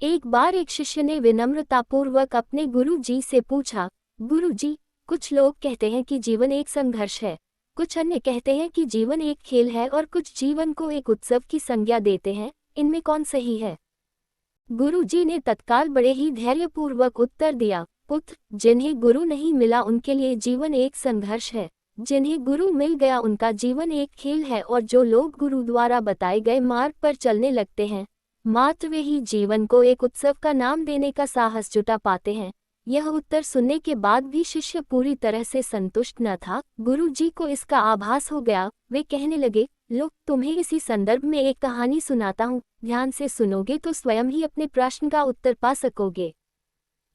एक बार एक शिष्य ने विनम्रतापूर्वक अपने गुरु जी से पूछा, गुरु जी, कुछ लोग कहते हैं कि जीवन एक संघर्ष है, कुछ अन्य कहते हैं कि जीवन एक खेल है और कुछ जीवन को एक उत्सव की संज्ञा देते हैं, इनमें कौन सही है? गुरु जी ने तत्काल बड़े ही धैर्यपूर्वक उत्तर दिया, पुत्र, जिन्हें गुरु नहीं मिला उनके लिए जीवन एक संघर्ष है, जिन्हें गुरु मिल गया उनका जीवन एक खेल है, और जो लोग गुरु द्वारा बताए गए मार्ग पर चलने लगते हैं, मात्र वे ही जीवन को एक उत्सव का नाम देने का साहस जुटा पाते हैं। यह उत्तर सुनने के बाद भी शिष्य पूरी तरह से संतुष्ट न था। गुरु जी को इसका आभास हो गया। वे कहने लगे, लो, तुम्हें इसी संदर्भ में एक कहानी सुनाता हूँ, ध्यान से सुनोगे तो स्वयं ही अपने प्रश्न का उत्तर पा सकोगे।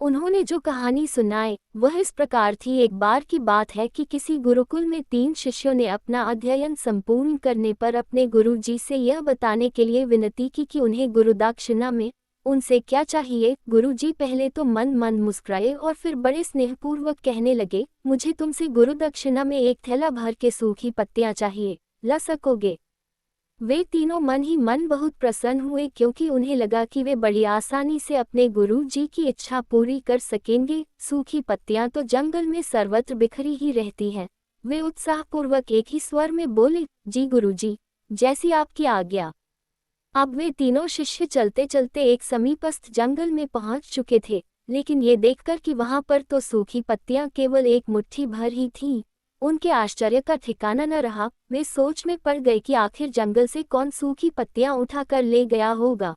उन्होंने जो कहानी सुनाई वह इस प्रकार थी। एक बार की बात है कि किसी गुरुकुल में 3 शिष्यों ने अपना अध्ययन संपूर्ण करने पर अपने गुरु जी से यह बताने के लिए विनती की कि उन्हें गुरुदक्षिणा में उनसे क्या चाहिए। गुरु जी पहले तो मन मुस्कुराए और फिर बड़े स्नेहपूर्वक कहने लगे, मुझे तुमसे गुरुदक्षिणा में एक थैला भर के सूखी पत्तियां चाहिए, ला सकोगे? वे तीनों मन ही मन बहुत प्रसन्न हुए, क्योंकि उन्हें लगा कि वे बड़ी आसानी से अपने गुरु जी की इच्छा पूरी कर सकेंगे। सूखी पत्तियां तो जंगल में सर्वत्र बिखरी ही रहती हैं। वे उत्साहपूर्वक एक ही स्वर में बोले, जी गुरु जी, जैसी आपकी आज्ञा। अब वे तीनों शिष्य चलते चलते एक समीपस्थ जंगल में पहुंच चुके थे, लेकिन ये देखकर कि वहां पर तो सूखी पत्तियां केवल एक मुट्ठी भर ही थीं, उनके आश्चर्य का ठिकाना न रहा। वे सोच में पड़ गए कि आखिर जंगल से कौन सूखी पत्तियां उठाकर ले गया होगा।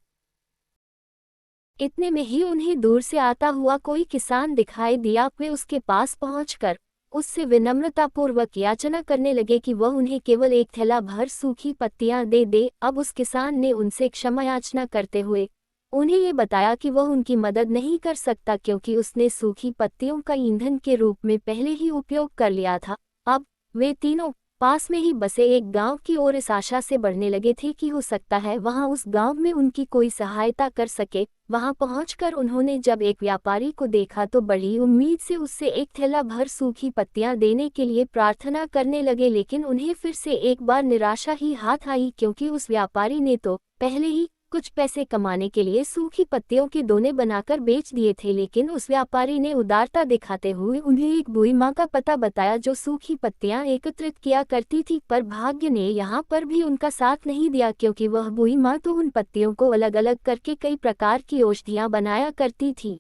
इतने में ही उन्हें दूर से आता हुआ कोई किसान दिखाई दिया। वे उसके पास पहुंचकर उससे विनम्रतापूर्वक याचना करने लगे कि वह उन्हें केवल एक थैला भर सूखी पत्तियां दे दे। अब उस किसान ने उनसे क्षमा याचना करते हुए उन्हें ये बताया कि वह उनकी मदद नहीं कर सकता, क्योंकि उसने सूखी पत्तियों का ईंधन के रूप में पहले ही उपयोग कर लिया था। अब वे तीनों पास में ही बसे एक गांव की ओर इस आशा से बढ़ने लगे थे कि हो सकता है वहां उस गांव में उनकी कोई सहायता कर सके। वहां पहुंचकर उन्होंने जब एक व्यापारी को देखा तो बड़ी उम्मीद से उससे एक थैला भर सूखी पत्तियां देने के लिए प्रार्थना करने लगे, लेकिन उन्हें फिर से एक बार निराशा ही हाथ आई, क्योंकि उस व्यापारी ने तो पहले ही कुछ पैसे कमाने के लिए सूखी पत्तियों के दोने बनाकर बेच दिए थे। लेकिन उस व्यापारी ने उदारता दिखाते हुए उन्हें एक बुई माँ का पता बताया जो सूखी पत्तियां एकत्रित किया करती थी, पर भाग्य ने यहाँ पर भी उनका साथ नहीं दिया, क्योंकि वह बुई माँ तो उन पत्तियों को अलग अलग करके कई प्रकार की औषधियां बनाया करती थी।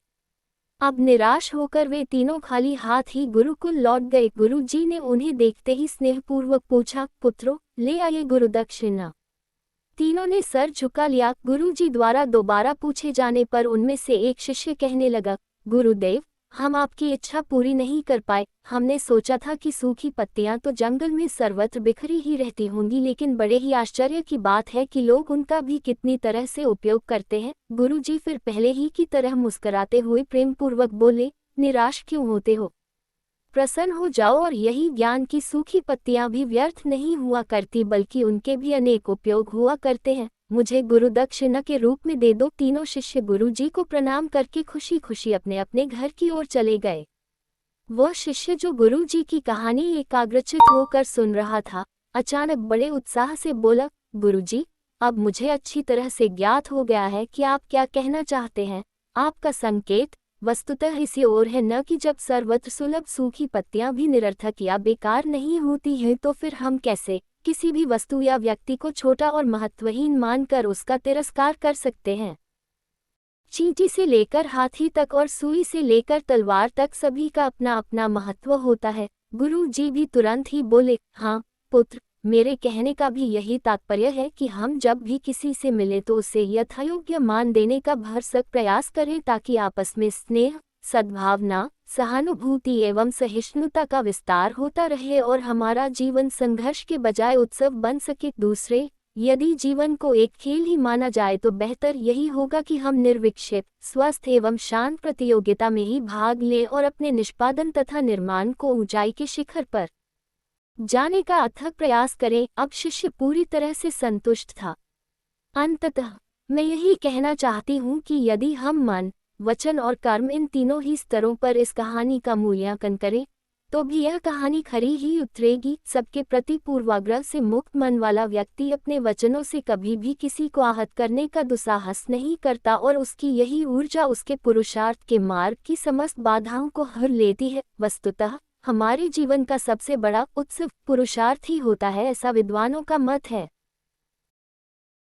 अब निराश होकर वे तीनों खाली हाथ ही गुरुकुल लौट गए। गुरु जी ने उन्हें देखते ही स्नेहपूर्वक पूछा, पुत्रों, ले आइए गुरुदक्षिणा। तीनों ने सर झुका लिया। गुरुजी द्वारा दोबारा पूछे जाने पर उनमें से एक शिष्य कहने लगा, गुरुदेव, हम आपकी इच्छा पूरी नहीं कर पाए। हमने सोचा था कि सूखी पत्तियां तो जंगल में सर्वत्र बिखरी ही रहती होंगी, लेकिन बड़े ही आश्चर्य की बात है कि लोग उनका भी कितनी तरह से उपयोग करते हैं। गुरुजी फिर पहले ही की तरह मुस्कुराते हुए प्रेमपूर्वक बोले, निराश क्यों होते हो? प्रसन्न हो जाओ, और यही ज्ञान की सूखी पत्तियां भी व्यर्थ नहीं हुआ करती, बल्कि उनके भी अनेक उपयोग हुआ करते हैं। मुझे गुरुदक्षिणा के रूप में दे दो। तीनों शिष्य गुरु जी को प्रणाम करके खुशी खुशी अपने अपने घर की ओर चले गए। वह शिष्य जो गुरु जी की कहानी एकाग्रचित होकर सुन रहा था, अचानक बड़े उत्साह से बोला, गुरु जी, अब मुझे अच्छी तरह से ज्ञात हो गया है कि आप क्या कहना चाहते हैं। आपका संकेत वस्तुतः इसी ओर है, न कि जब सर्वत्र सुलभ सूखी पत्तियां भी निरर्थक या बेकार नहीं होती हैं, तो फिर हम कैसे किसी भी वस्तु या व्यक्ति को छोटा और महत्वहीन मानकर उसका तिरस्कार कर सकते हैं। चींटी से लेकर हाथी तक और सुई से लेकर तलवार तक सभी का अपना अपना महत्व होता है। गुरु जी भी तुरंत ही बोले, हाँ पुत्र, मेरे कहने का भी यही तात्पर्य है कि हम जब भी किसी से मिले तो उसे यथायोग्य मान देने का भरसक प्रयास करें, ताकि आपस में स्नेह, सद्भावना, सहानुभूति एवं सहिष्णुता का विस्तार होता रहे और हमारा जीवन संघर्ष के बजाय उत्सव बन सके। दूसरे, यदि जीवन को एक खेल ही माना जाए तो बेहतर यही होगा कि हम निर्विक्षिप, स्वस्थ एवं शांत प्रतियोगिता में ही भाग लें और अपने निष्पादन तथा निर्माण को ऊंचाई के शिखर पर जाने का अथक प्रयास करें। अब शिष्य पूरी तरह से संतुष्ट था। अंततः मैं यही कहना चाहती हूँ कि यदि हम मन, वचन और कर्म इन तीनों ही स्तरों पर इस कहानी का मूल्यांकन करें तो भी यह कहानी खरी ही उतरेगी। सबके प्रति पूर्वाग्रह से मुक्त मन वाला व्यक्ति अपने वचनों से कभी भी किसी को आहत करने का दुस्साहस नहीं करता और उसकी यही ऊर्जा उसके पुरुषार्थ के मार्ग की समस्त बाधाओं को हर लेती है। वस्तुतः हमारे जीवन का सबसे बड़ा उत्सव पुरुषार्थ ही होता है, ऐसा विद्वानों का मत है।